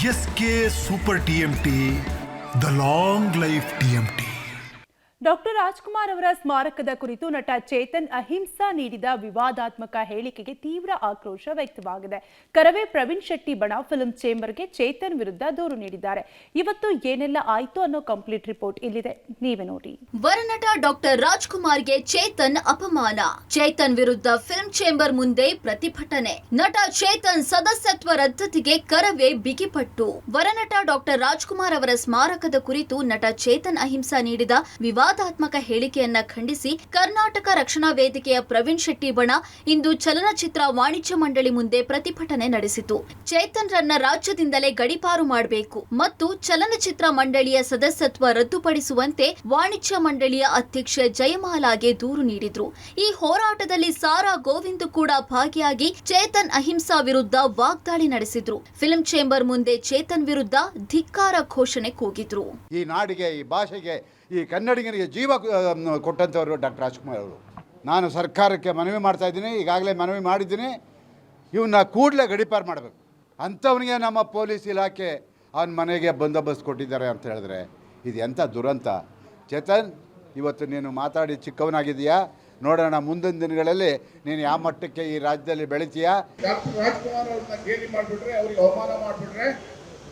S K super TMT, the long life TMT. Doctor Rajkumar ಅವರ ಸ್ಮಾರಕದ ಕುರಿತು ನಟ ಚೇತನ್ ಅಹಿಂಸಾ ನೀಡಿದ ವಿವಾದಾತ್ಮಕ ಹೇಳಿಕೆಗೆ ತೀವ್ರ ಆಕ್ರೋಶ ವ್ಯಕ್ತವಾಗಿದೆ. ಕರವೇ ಪ್ರವೀಣ್ ಶೆಟ್ಟಿ ಬಣ ಫಿಲ್ಮ್ ಚೇಂಬರ್ಗೆ ಚೇತನ್ ವಿರುದ್ಧ ದೂರು ನೀಡಿದ್ದಾರೆ. ಇವತ್ತು ಏನೆಲ್ಲ ಆಯ್ತು ಅನ್ನೋ ಕಂಪ್ಲೀಟ್ ರಿಪೋರ್ಟ್ ಇಲ್ಲಿದೆ, ನೀವೇ ನೋಡಿ. ವರನಟ ಡಾಕ್ಟರ್ ರಾಜ್ಕುಮಾರ್ಗೆ ಚೇತನ್ ಅಪಮಾನ. ಚೇತನ್ ವಿರುದ್ಧ ಫಿಲ್ಮ್ ಚೇಂಬರ್ ಮುಂದೆ ಪ್ರತಿಭಟನೆ. ನಟ ಚೇತನ್ ಸದಸ್ಯತ್ವ ರದ್ದತಿಗೆ ಕರವೇ ಬಿಗಿಪಟ್ಟು. ವರನಟ ಡಾಕ್ಟರ್ ರಾಜ್ಕುಮಾರ್ ಅವರ ಸ್ಮಾರಕದ ಕುರಿತು ನಟ ಚೇತನ್ ಅಹಿಂಸಾ ನೀಡಿದ ವಿವಾದಾತ್ಮಕ ಹೇಳಿಕೆಯನ್ನ ಖಂಡಿಸಿ ಕರ್ನಾಟಕ ರಕ್ಷಣಾ ವೇದಿಕೆಯ ಪ್ರವೀಣ್ ಶೆಟ್ಟಿ ಬಣ ಇಂದು ಚಲನಚಿತ್ರ ವಾಣಿಜ್ಯ ಮಂಡಳಿ ಮುಂದೆ ಪ್ರತಿಭಟನೆ ನಡೆಸಿತು. ಚೇತನ್ ರನ್ನ ರಾಜ್ಯದಿಂದಲೇ ಗಡೀಪಾರು ಮಾಡಬೇಕು ಮತ್ತು ಚಲನಚಿತ್ರ ಮಂಡಳಿಯ ಸದಸ್ಯತ್ವ ರದ್ದುಪಡಿಸುವಂತೆ ವಾಣಿಜ್ಯ ಮಂಡಳಿಯ ಅಧ್ಯಕ್ಷೆ ಜಯಮಾಲಾಗೆ ದೂರು ನೀಡಿದ್ರು. ಈ ಹೋರಾಟದಲ್ಲಿ ಸಾರಾ ಗೋವಿಂದ್ ಕೂಡ ಭಾಗಿಯಾಗಿ ಚೇತನ್ ಅಹಿಂಸಾ ವಿರುದ್ಧ ವಾಗ್ದಾಳಿ ನಡೆಸಿದ್ರು. ಫಿಲ್ಮ್ ಚೇಂಬರ್ ಮುಂದೆ ಚೇತನ್ ವಿರುದ್ಧ ಧಿಕ್ಕಾರ ಘೋಷಣೆ ಕೂಗಿದ್ರು. ಈ ನಾಡಿಗೆ, ಈ ಭಾಷೆಗೆ, ಈ ಕನ್ನಡಿಗರಿಗೆ ಜೀವ ಕೊಟ್ಟಂಥವರು ಡಾಕ್ಟರ್ ರಾಜ್ಕುಮಾರ್ ಅವರು. ನಾನು ಸರ್ಕಾರಕ್ಕೆ ಮನವಿ ಮಾಡ್ತಾ ಇದ್ದೀನಿ, ಈಗಾಗಲೇ ಮನವಿ ಮಾಡಿದ್ದೀನಿ, ಇವನ್ನ ಕೂಡಲೇ ಗಡೀಪಾರು ಮಾಡಬೇಕು. ಅಂಥವನಿಗೆ ನಮ್ಮ ಪೊಲೀಸ್ ಇಲಾಖೆ ಅವನ ಮನೆಗೆ ಬಂದೋಬಸ್ತ್ ಕೊಟ್ಟಿದ್ದಾರೆ ಅಂತ ಹೇಳಿದ್ರೆ ಇದು ಎಂಥ ದುರಂತ. ಚೇತನ್, ಇವತ್ತು ನೀನು ಮಾತಾಡಿ ಚಿಕ್ಕವನಾಗಿದೆಯಾ, ನೋಡೋಣ ಮುಂದಿನ ದಿನಗಳಲ್ಲಿ ನೀನು ಯಾವ ಮಟ್ಟಕ್ಕೆ ಈ ರಾಜ್ಯದಲ್ಲಿ ಬೆಳಿತೀಯಾ. ಡಾಕ್ಟರ್ ರಾಜ್ಕುಮಾರ್ ಅವ್ರನ್ನ ಗೇಲಿ ಮಾಡಿಬಿಟ್ರೆ, ಅವ್ರಿಗೆ ಅವಮಾನ ಮಾಡಿಬಿಟ್ರೆ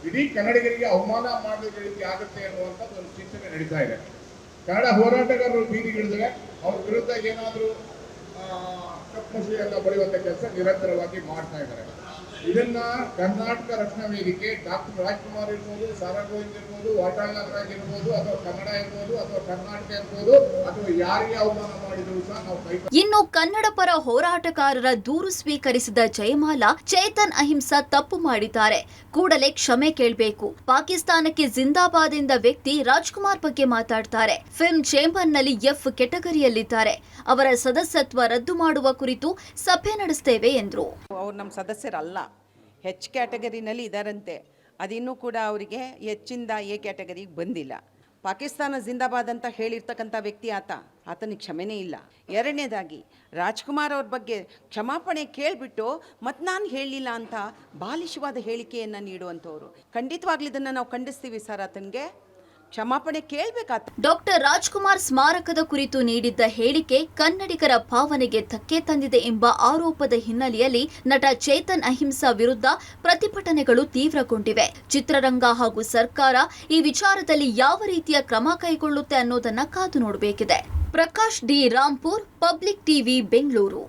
ಇಡೀ ಕನ್ನಡಿಗರಿಗೆ ಅವಮಾನ ಮಾಡಿದ ರೀತಿ ಆಗುತ್ತೆ ಅನ್ನುವಂಥದ್ದು ಒಂದು ಚಿಂತನೆ ನಡೀತಾ ಇದೆ. ಕನ್ನಡ ಹೋರಾಟಗಾರರು ಬೀದಿಗಿಳಿದ್ರೆ ಅವ್ರ ವಿರುದ್ಧ ಏನಾದರೂ ಕಪ್ಪುಮಸಿಯೆಲ್ಲ ಬರೆಯುವಂಥ ಕೆಲಸ ನಿರಂತರವಾಗಿ ಮಾಡ್ತಾ ಇದ್ದಾರೆ. ಇದನ್ನ ಕರ್ನಾಟಕ ರಕ್ಷಣಾ ವೇದಿಕೆ ಡಾಕ್ಟರ್ ರಾಜ್ಕುಮಾರ್ ಇರ್ಬೋದು, ಸಾರಾ ಗೋವಿಂದ್ ಇರ್ಬೋದು, ವಾಟಾಳ್ ನಾಗರಾಜ್ ಇರ್ಬೋದು, ಅಥವಾ ಕನ್ನಡ ಇರ್ಬೋದು, ಅಥವಾ ಕರ್ನಾಟಕ ಇರ್ಬೋದು, ಅಥವಾ ಯಾರಿಗೆ ಅವಮಾನ ಮಾಡಿದ್ರು ಸಹ ನಾವು ಕೈ. ಇನ್ನು ಕನ್ನಡ ಪರ ಹೋರಾಟಗಾರರ ದೂರು ಸ್ವೀಕರಿಸಿದ ಜಯಮಾಲಾ, ಚೇತನ್ ಅಹಿಂಸಾ ತಪ್ಪು ಮಾಡಿದ್ದಾರೆ, ಕೂಡಲೇ ಕ್ಷಮೆ ಕೇಳಬೇಕು. ಪಾಕಿಸ್ತಾನಕ್ಕೆ ಜಿಂದಾಬಾದ್ ಎಂದ ವ್ಯಕ್ತಿ ರಾಜ್ಕುಮಾರ್ ಬಗ್ಗೆ ಮಾತಾಡ್ತಾರೆ. ಫಿಲ್ಮ್ ಚೇಂಬರ್ನಲ್ಲಿ ಎಫ್ ಕೆಟಗರಿಯಲ್ಲಿದ್ದಾರೆ. ಅವರ ಸದಸ್ಯತ್ವ ರದ್ದು ಮಾಡುವ ಕುರಿತು ಸಭೆ ನಡೆಸ್ತೇವೆ ಎಂದರು. ಅವ್ರು ನಮ್ಮ ಸದಸ್ಯರಲ್ಲ, ಹೆಚ್ ಕ್ಯಾಟಗರಿನಲ್ಲಿ ಇದ್ದಾರಂತೆ. ಅದಿನ್ನೂ ಕೂಡ ಅವರಿಗೆ ಹೆಚ್ಚಿಂದ ಎ ಕ್ಯಾಟಗರಿಗೆ ಬಂದಿಲ್ಲ. ಪಾಕಿಸ್ತಾನ ಜಿಂದಾಬಾದ್ ಅಂತ ಹೇಳಿರ್ತಕ್ಕಂಥ ವ್ಯಕ್ತಿ ಆತನಿಗೆ ಕ್ಷಮೆನೇ ಇಲ್ಲ. ಎರಡನೇದಾಗಿ ರಾಜ್ಕುಮಾರ್ ಅವ್ರ ಬಗ್ಗೆ ಕ್ಷಮಾಪಣೆ ಕೇಳಿಬಿಟ್ಟು ಮತ್ತು ನಾನು ಹೇಳಲಿಲ್ಲ ಅಂತ ಬಾಲಿಶವಾದ ಹೇಳಿಕೆಯನ್ನು ನೀಡುವಂಥವ್ರು. ಖಂಡಿತವಾಗ್ಲೂ ಇದನ್ನು ನಾವು ಖಂಡಿಸ್ತೀವಿ ಸರ್. ಆತನಿಗೆ ಕ್ಷಮಾಪಣೆ ಕೇಳಬೇಕಾತ. ಡಾಕ್ಟರ್ ರಾಜ್ಕುಮಾರ್ ಸ್ಮಾರಕದ ಕುರಿತು ನೀಡಿದ್ದ ಹೇಳಿಕೆ ಕನ್ನಡಿಗರ ಭಾವನೆಗೆ ಧಕ್ಕೆ ತಂದಿದೆ ಎಂಬ ಆರೋಪದ ಹಿನ್ನೆಲೆಯಲ್ಲಿ ನಟ ಚೇತನ್ ಅಹಿಂಸಾ ವಿರುದ್ಧ ಪ್ರತಿಭಟನೆಗಳು ತೀವ್ರಗೊಂಡಿವೆ. ಚಿತ್ರರಂಗ ಹಾಗೂ ಸರ್ಕಾರ ಈ ವಿಚಾರದಲ್ಲಿ ಯಾವ ರೀತಿಯ ಕ್ರಮ ಕೈಗೊಳ್ಳುತ್ತೆ ಅನ್ನೋದನ್ನ ಕಾದು ನೋಡಬೇಕಿದೆ. Prakash D Rampur, public TV, Bengaluru.